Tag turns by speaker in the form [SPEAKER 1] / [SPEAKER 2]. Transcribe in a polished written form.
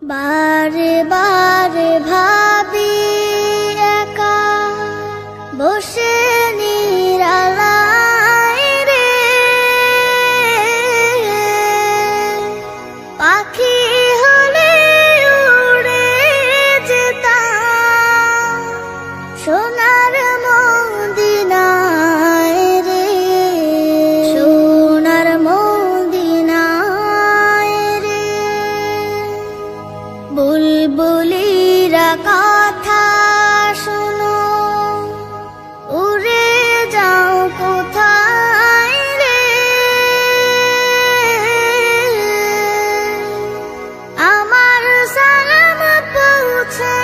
[SPEAKER 1] বারে বারে ভাবি একা বসে নিরালায় রে, পাখি হলে উড়ে যেতাম সোনার মদিনায় রে, সোনার মদিনায় রে। বুলবুলিরা কথা শোনো, উড়ে যাও কোথায় রে, আমার সালাম পৌঁছে